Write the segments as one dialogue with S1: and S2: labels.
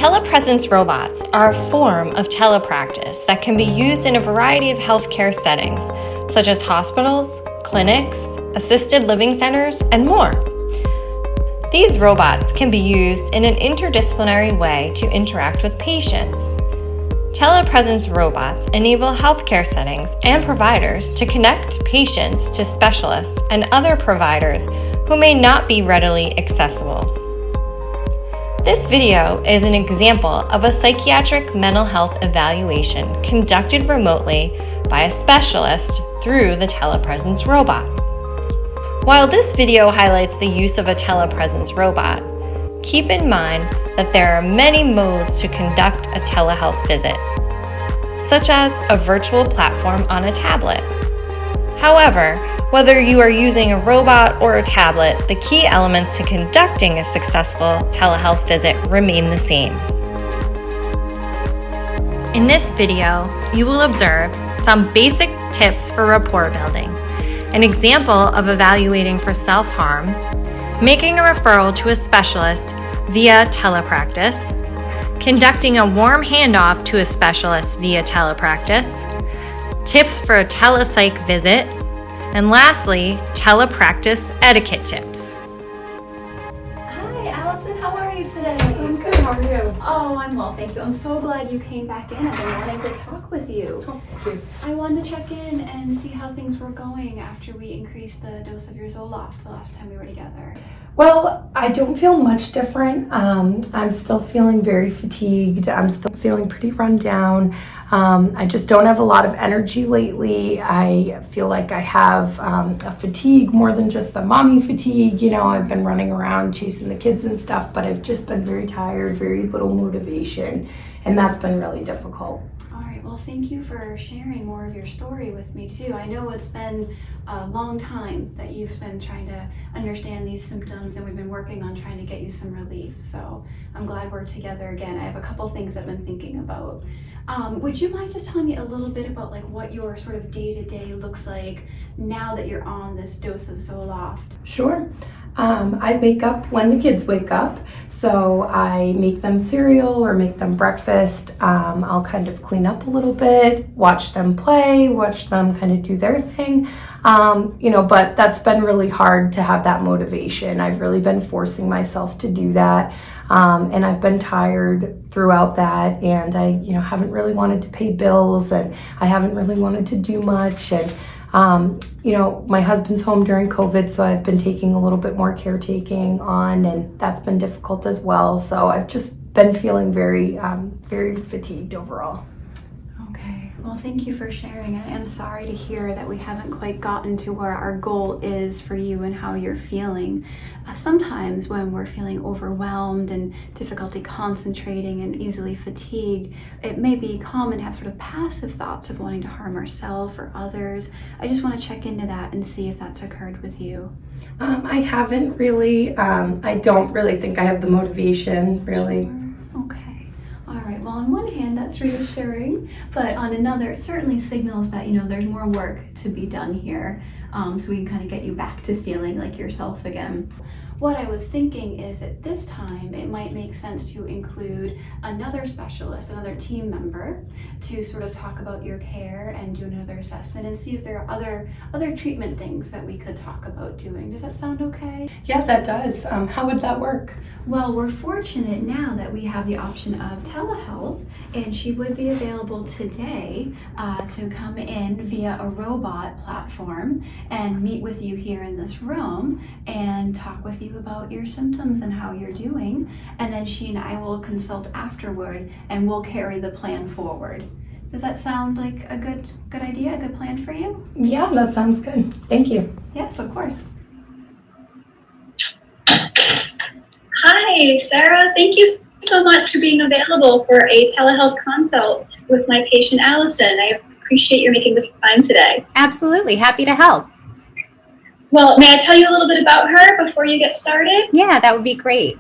S1: Telepresence robots are a form of telepractice that can be used in a variety of healthcare settings, such as hospitals, clinics, assisted living centers, and more. These robots can be used in an interdisciplinary way to interact with patients. Telepresence robots enable healthcare settings and providers to connect patients to specialists and other providers who may not be readily accessible. This video is an example of a psychiatric mental health evaluation conducted remotely by a specialist through the telepresence robot. While this video highlights the use of a telepresence robot, keep in mind that there are many modes to conduct a telehealth visit, such as a virtual platform on a tablet. However, whether you are using a robot or a tablet, the key elements to conducting a successful telehealth visit remain the same. In this video, you will observe some basic tips for rapport building, an example of evaluating for self-harm, making a referral to a specialist via telepractice, conducting a warm handoff to a specialist via telepractice, tips for a telepsych visit, and lastly, telepractice etiquette tips.
S2: Hi, Allison. How are you today?
S3: I'm good. How are you?
S2: Oh, I'm well, thank you. I'm so glad you came back in. I've been wanting to talk with you.
S3: Oh, thank you.
S2: I wanted to check in and see how things were going after we increased the dose of your Zoloft the last time we were together.
S3: Well, I don't feel much different. I'm still feeling very fatigued. I'm still feeling pretty run down. I just don't have a lot of energy lately. I feel like I have a fatigue more than just the mommy fatigue. You know, I've been running around chasing the kids and stuff, but I've just been very tired, very little motivation, and that's been really difficult.
S2: All right, well, thank you for sharing more of your story with me too. I know it's been a long time that you've been trying to understand these symptoms, and we've been working on trying to get you some relief. So I'm glad we're together again. I have a couple things I've been thinking about. Would you mind just telling me a little bit about like what your sort of day-to-day looks like now that you're on this dose of Zoloft?
S3: Sure. I wake up when the kids wake up, so I make them cereal or make them breakfast. I'll kind of clean up a little bit, watch them play, watch them kind of do their thing. But that's been really hard to have that motivation. I've really been forcing myself to do that. And I've been tired throughout that, and I, haven't really wanted to pay bills, and I haven't really wanted to do much. And my husband's home during COVID, so I've been taking a little bit more caretaking on, and that's been difficult as well. So I've just been feeling very, very fatigued overall.
S2: Okay, well, thank you for sharing. And I am sorry to hear that we haven't quite gotten to where our goal is for you and how you're feeling. Sometimes when we're feeling overwhelmed and difficulty concentrating and easily fatigued, it may be common to have sort of passive thoughts of wanting to harm ourselves or others. I just want to check into that and see if that's occurred with you.
S3: I haven't really. I don't really think I have the motivation, really.
S2: Sure. Okay. All right. Well, on one hand, that's reassuring, but on another, it certainly signals that, there's more work to be done here, so we can kind of get you back to feeling like yourself again. What I was thinking is at this time, it might make sense to include another specialist, another team member, to sort of talk about your care and do another assessment and see if there are other treatment things that we could talk about doing. Does that sound okay?
S3: Yeah, that does. How would that work?
S2: Well, we're fortunate now that we have the option of telehealth, and she would be available today to come in via a robot platform and meet with you here in this room and talk with you about your symptoms and how you're doing. And then she and I will consult afterward, and we'll carry the plan forward. Does that sound like a good idea, a good plan for you?
S3: Yeah, that sounds good. Thank you.
S2: Yes, of course.
S4: Hi, Sarah. Thank you so much for being available for a telehealth consult with my patient, Allison. I appreciate your making this time today.
S5: Absolutely. Happy to help.
S4: Well, may I tell you a little bit about her before you get started?
S5: Yeah, that would be great.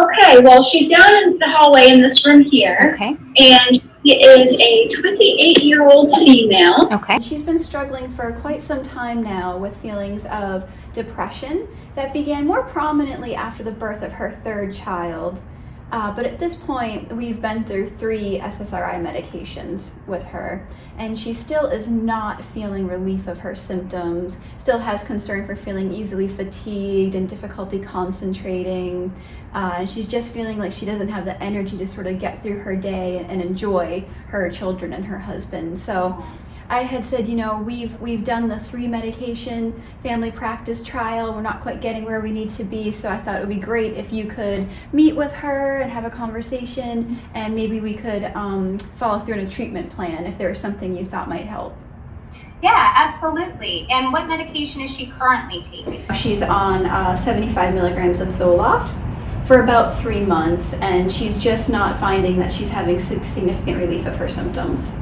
S4: Okay, well, she's down in the hallway in this room here.
S5: Okay.
S4: And she is a 28-year-old female.
S5: Okay.
S2: She's been struggling for quite some time now with feelings of depression that began more prominently after the birth of her third child. But at this point, we've been through 3 SSRI medications with her, and she still is not feeling relief of her symptoms, still has concern for feeling easily fatigued and difficulty concentrating, and she's just feeling like she doesn't have the energy to sort of get through her day and enjoy her children and her husband. So I had said, we've done the 3 medication family practice trial. We're not quite getting where we need to be. So I thought it would be great if you could meet with her and have a conversation, and maybe we could follow through on a treatment plan if there was something you thought might help.
S5: Yeah, absolutely. And what medication is she currently taking?
S2: She's on 75 milligrams of Zoloft for about 3 months, and she's just not finding that she's having significant relief of her symptoms.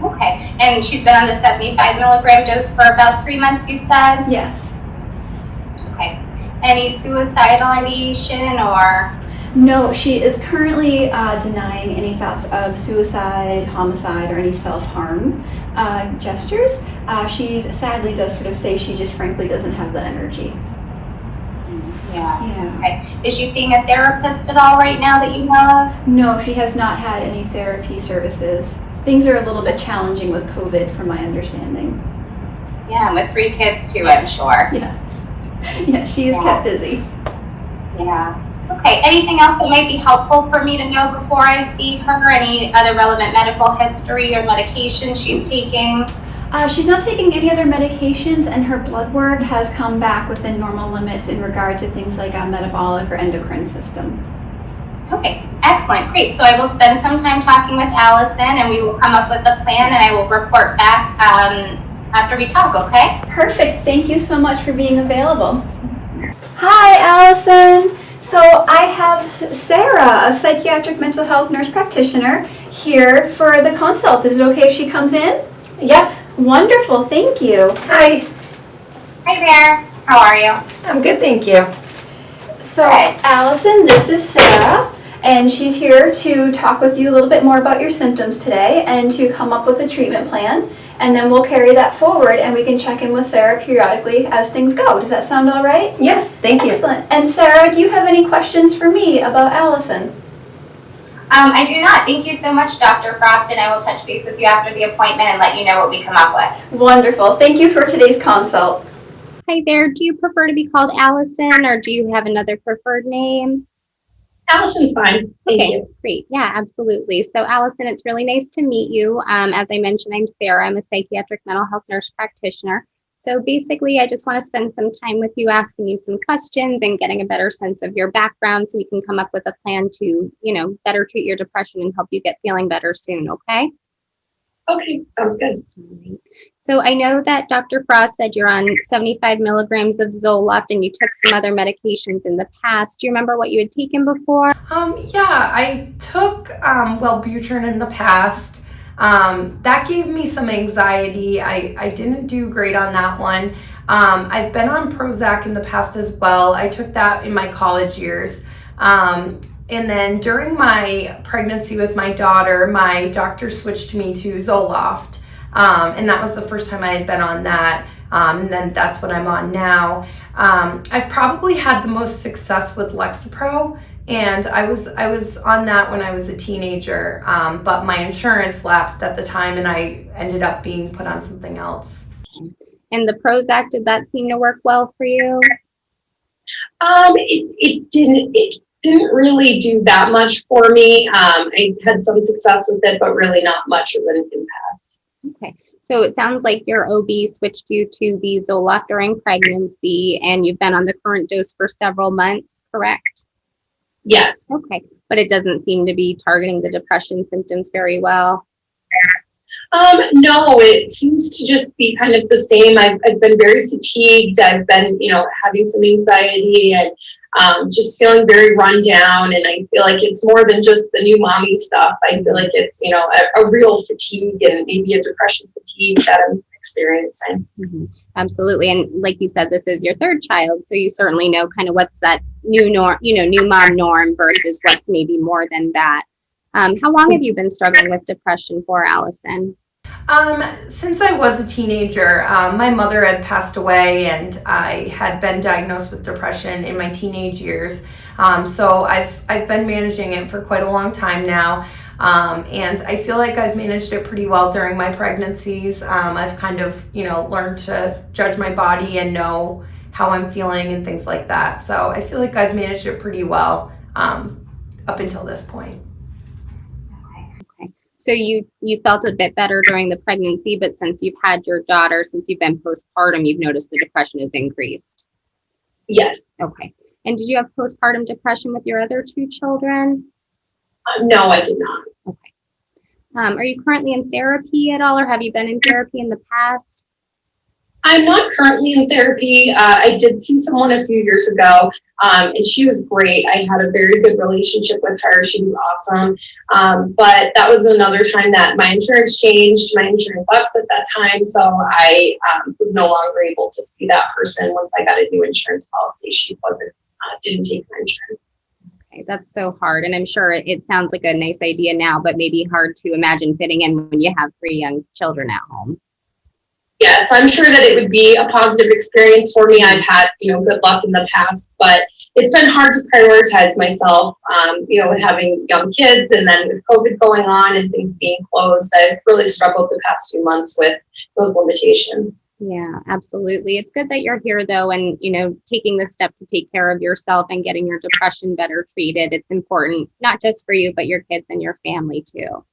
S5: Okay. And she's been on the 75 milligram dose for about 3 months, you said?
S2: Yes.
S5: Okay. Any suicidal ideation or?
S2: No, she is currently denying any thoughts of suicide, homicide, or any self-harm gestures. She sadly does sort of say she just frankly doesn't have the energy.
S5: Yeah. Okay. Is she seeing a therapist at all right now that you know of?
S2: No, she has not had any therapy services. Things are a little bit challenging with COVID, from my understanding.
S5: Yeah, and with 3 kids too, I'm sure.
S2: Yes. Yeah, she is kept busy.
S5: Yeah. Okay. Anything else that might be helpful for me to know before I see her? Any other relevant medical history or medication she's taking?
S2: She's not taking any other medications, and her blood work has come back within normal limits in regard to things like metabolic or endocrine system.
S5: Okay, excellent, great. So I will spend some time talking with Allison, and we will come up with a plan, and I will report back after we talk, okay?
S2: Perfect. Thank you so much for being available. Hi, Allison. So I have Sarah, a psychiatric mental health nurse practitioner, here for the consult. Is it okay if she comes in?
S3: Yes.
S2: Wonderful. Thank you.
S3: Hi.
S5: Hi there, how are you?
S3: I'm good, thank you.
S2: So,
S5: Good.
S2: Allison, this is Sarah, and she's here to talk with you a little bit more about your symptoms today and to come up with a treatment plan. And then we'll carry that forward, and we can check in with Sarah periodically as things go. Does that sound all right?
S3: Yes, thank you.
S2: Excellent. And Sarah, do you have any questions for me about Allison?
S5: I do not. Thank you so much, Dr. Frost, and I will touch base with you after the appointment and let you know what we come up with.
S2: Wonderful. Thank you for today's consult.
S5: Hi there. Do you prefer to be called Allison, or do you have another preferred name?
S6: Allison's fine. Thank you.
S5: Great. Yeah, absolutely. So, Allison, it's really nice to meet you. As I mentioned, I'm Sarah. I'm a psychiatric mental health nurse practitioner. So basically, I just want to spend some time with you, asking you some questions and getting a better sense of your background so we can come up with a plan to, better treat your depression and help you get feeling better soon, okay?
S6: Okay, sounds good.
S5: So I know that Dr. Frost said you're on 75 milligrams of Zoloft and you took some other medications in the past. Do you remember what you had taken before?
S3: Yeah, I took Wellbutrin in the past. That gave me some anxiety. I didn't do great on that one. I've been on Prozac in the past as well. I took that in my college years. And then during my pregnancy with my daughter, my doctor switched me to Zoloft. And that was the first time I had been on that. And then that's what I'm on now. I've probably had the most success with Lexapro. And I was on that when I was a teenager, but my insurance lapsed at the time and I ended up being put on something else.
S5: And the Prozac, did that seem to work well for you?
S6: It didn't really do that much for me. I had some success with it, but really not much of an impact.
S5: Okay, so it sounds like your OB switched you to the Zoloft during pregnancy and you've been on the current dose for several months, correct?
S6: Yes.
S5: Okay, but it doesn't seem to be targeting the depression symptoms very well.
S6: No, it seems to just be kind of the same. I've been very fatigued. I've been, having some anxiety and just feeling very run down. And I feel like it's more than just the new mommy stuff. I feel like it's, a real fatigue and maybe a depression fatigue that I'm experiencing.
S5: Mm-hmm. Absolutely. And like you said, this is your third child. So you certainly know kind of what's that new norm, new mom norm versus what's maybe more than that. How long have you been struggling with depression for, Allison?
S3: Since I was a teenager, my mother had passed away and I had been diagnosed with depression in my teenage years. So I've been managing it for quite a long time now. And I feel like I've managed it pretty well during my pregnancies. I've kind of, learned to judge my body and know how I'm feeling and things like that. So I feel like I've managed it pretty well up until this point.
S5: Okay. So you felt a bit better during the pregnancy, but since you've had your daughter, since you've been postpartum, you've noticed the depression has increased.
S6: Yes.
S5: Okay. And did you have postpartum depression with your other two children?
S6: No, I did not.
S5: Okay. Are you currently in therapy at all, or have you been in therapy in the past?
S6: I'm not currently in therapy. I did see someone a few years ago, and she was great. I had a very good relationship with her. She was awesome. But that was another time that my insurance changed. My insurance lapsed at that time, so I was no longer able to see that person once I got a new insurance policy. She didn't take my insurance.
S5: Okay, that's so hard. And I'm sure it sounds like a nice idea now, but maybe hard to imagine fitting in when you have 3 young children at home.
S6: Yes, I'm sure that it would be a positive experience for me. I've had, good luck in the past, but it's been hard to prioritize myself, with having young kids and then with COVID going on and things being closed. I've really struggled the past few months with those limitations.
S5: Yeah, absolutely. It's good that you're here though, and, taking the step to take care of yourself and getting your depression better treated. It's important, not just for you, but your kids and your family too.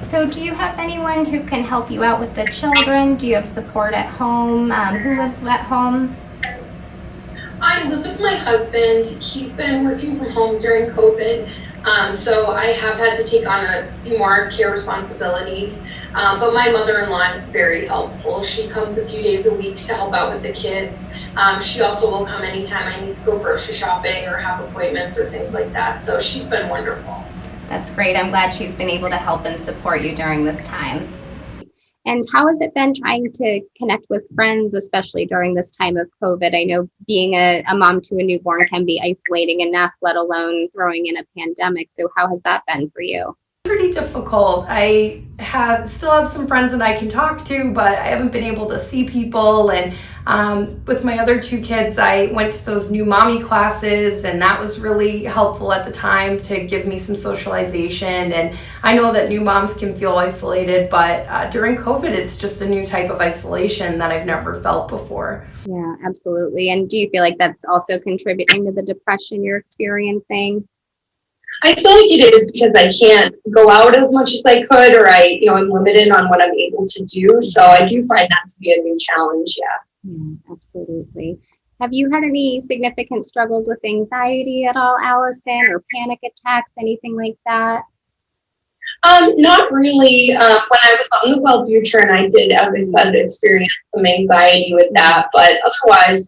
S5: So do you have anyone who can help you out with the children? Do you have support at home? Who lives at home?
S6: I live with my husband. He's been working from home during COVID, so I have had to take on a few more care responsibilities. But my mother-in-law is very helpful. She comes a few days a week to help out with the kids. She also will come anytime I need to go grocery shopping or have appointments or things like that. So she's been wonderful.
S5: That's great. I'm glad she's been able to help and support you during this time. And how has it been trying to connect with friends, especially during this time of COVID? I know being a mom to a newborn can be isolating enough, let alone throwing in a pandemic. So how has that been for you?
S3: Pretty difficult. I still have some friends that I can talk to, but I haven't been able to see people. And with my other 2 kids, I went to those new mommy classes, and that was really helpful at the time to give me some socialization. And I know that new moms can feel isolated, but during COVID, it's just a new type of isolation that I've never felt before.
S5: Yeah, absolutely. And do you feel like that's also contributing to the depression you're experiencing?
S6: I feel like it is because I can't go out as much as I could, or I'm limited on what I'm able to do. So I do find that to be a new challenge.
S5: Yeah, absolutely. Have you had any significant struggles with anxiety at all, Allison, or panic attacks, anything like that?
S6: Not really. When I was on the Wellbutrin, I did, as I said, experience some anxiety with that, but otherwise,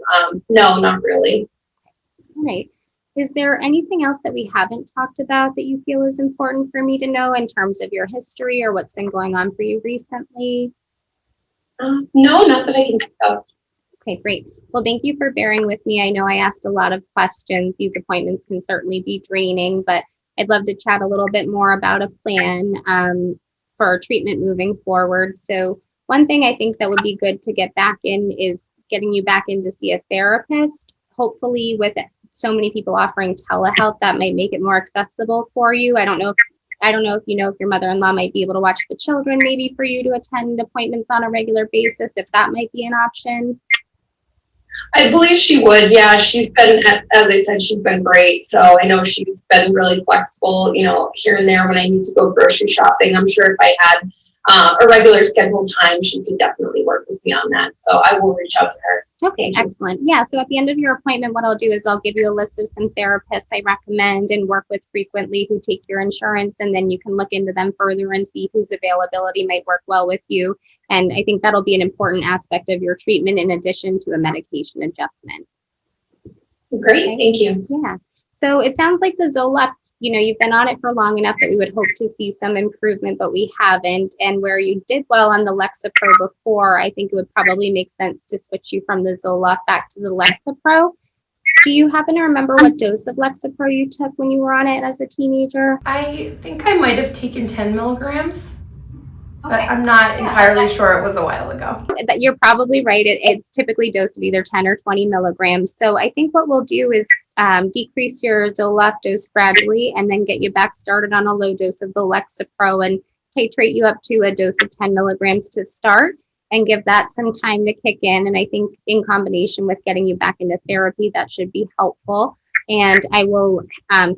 S6: no, not really.
S5: All right. Is there anything else that we haven't talked about that you feel is important for me to know in terms of your history or what's been going on for you recently?
S6: No, not that I can think of.
S5: Okay, great. Well, thank you for bearing with me. I know I asked a lot of questions. These appointments can certainly be draining, but I'd love to chat a little bit more about a plan for treatment moving forward. So one thing I think that would be good to get back in is getting you back in to see a therapist. Hopefully with so many people offering telehealth, that might make it more accessible for you. I don't know if your mother-in-law might be able to watch the children, maybe for you to attend appointments on a regular basis, if that might be an option.
S6: I believe she would. Yeah, she's been, as I said, she's been great. So I know she's been really flexible, here and there when I need to go grocery shopping. I'm sure if I had a regular scheduled time, she could definitely work with me on that. So I will reach out to her.
S5: Okay, excellent. Yeah, so at the end of your appointment, what I'll do is I'll give you a list of some therapists I recommend and work with frequently who take your insurance, and then you can look into them further and see whose availability might work well with you. And I think that'll be an important aspect of your treatment in addition to a medication adjustment.
S6: Great, okay. Thank you.
S5: Yeah. So it sounds like the Zoloft, you've been on it for long enough that we would hope to see some improvement, but we haven't. And where you did well on the Lexapro before, I think it would probably make sense to switch you from the Zoloft back to the Lexapro. Do you happen to remember what dose of Lexapro you took when you were on it as a teenager?
S3: I think I might have taken 10 milligrams. but I'm not entirely sure. It was a while ago.
S5: That you're probably right. It's typically dosed at either 10 or 20 milligrams. So I think what we'll do is decrease your Zoloft dose gradually and then get you back started on a low dose of the Lexapro and titrate you up to a dose of 10 milligrams to start and give that some time to kick in. And I think in combination with getting you back into therapy, that should be helpful. And I will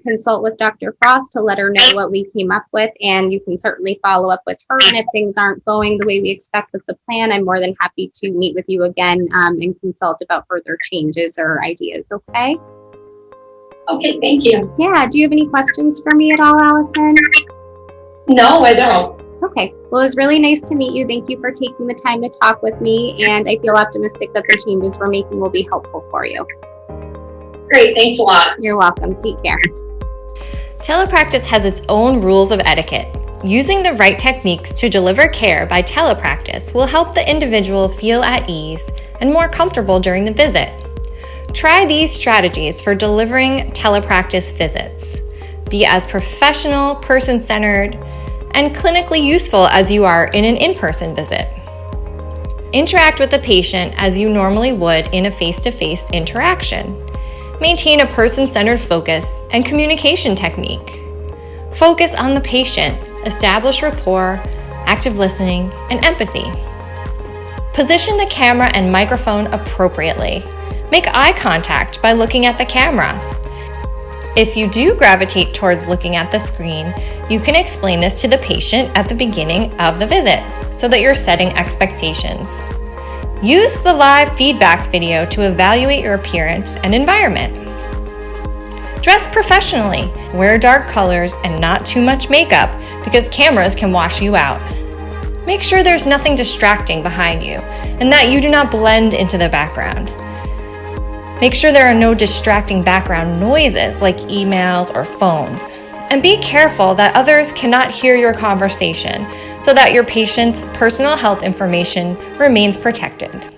S5: consult with Dr. Frost to let her know what we came up with. And you can certainly follow up with her. And if things aren't going the way we expect with the plan, I'm more than happy to meet with you again and consult about further changes or ideas. Okay?
S6: Okay, thank you.
S5: Yeah. Do you have any questions for me at all, Allison?
S6: No, I don't.
S5: Okay. Well, it was really nice to meet you. Thank you for taking the time to talk with me. And I feel optimistic that the changes we're making will be helpful for you.
S6: Great, thanks a lot.
S5: You're welcome. Take care.
S1: Telepractice has its own rules of etiquette. Using the right techniques to deliver care by telepractice will help the individual feel at ease and more comfortable during the visit. Try these strategies for delivering telepractice visits. Be as professional, person-centered, and clinically useful as you are in an in-person visit. Interact with the patient as you normally would in a face-to-face interaction. Maintain a person-centered focus and communication technique. Focus on the patient, establish rapport, active listening, and empathy. Position the camera and microphone appropriately. Make eye contact by looking at the camera. If you do gravitate towards looking at the screen, you can explain this to the patient at the beginning of the visit so that you're setting expectations. Use the live feedback video to evaluate your appearance and environment. Dress professionally. Wear dark colors and not too much makeup because cameras can wash you out. Make sure there's nothing distracting behind you and that you do not blend into the background. Make sure there are no distracting background noises like emails or phones. And be careful that others cannot hear your conversation so that your patient's personal health information remains protected.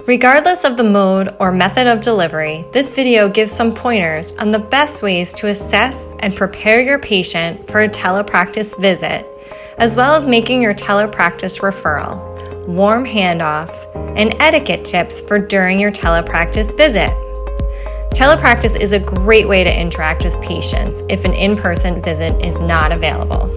S1: Regardless of the mode or method of delivery, this video gives some pointers on the best ways to assess and prepare your patient for a telepractice visit, as well as making your telepractice referral, warm handoff, and etiquette tips for during your telepractice visit. Telepractice is a great way to interact with patients if an in-person visit is not available.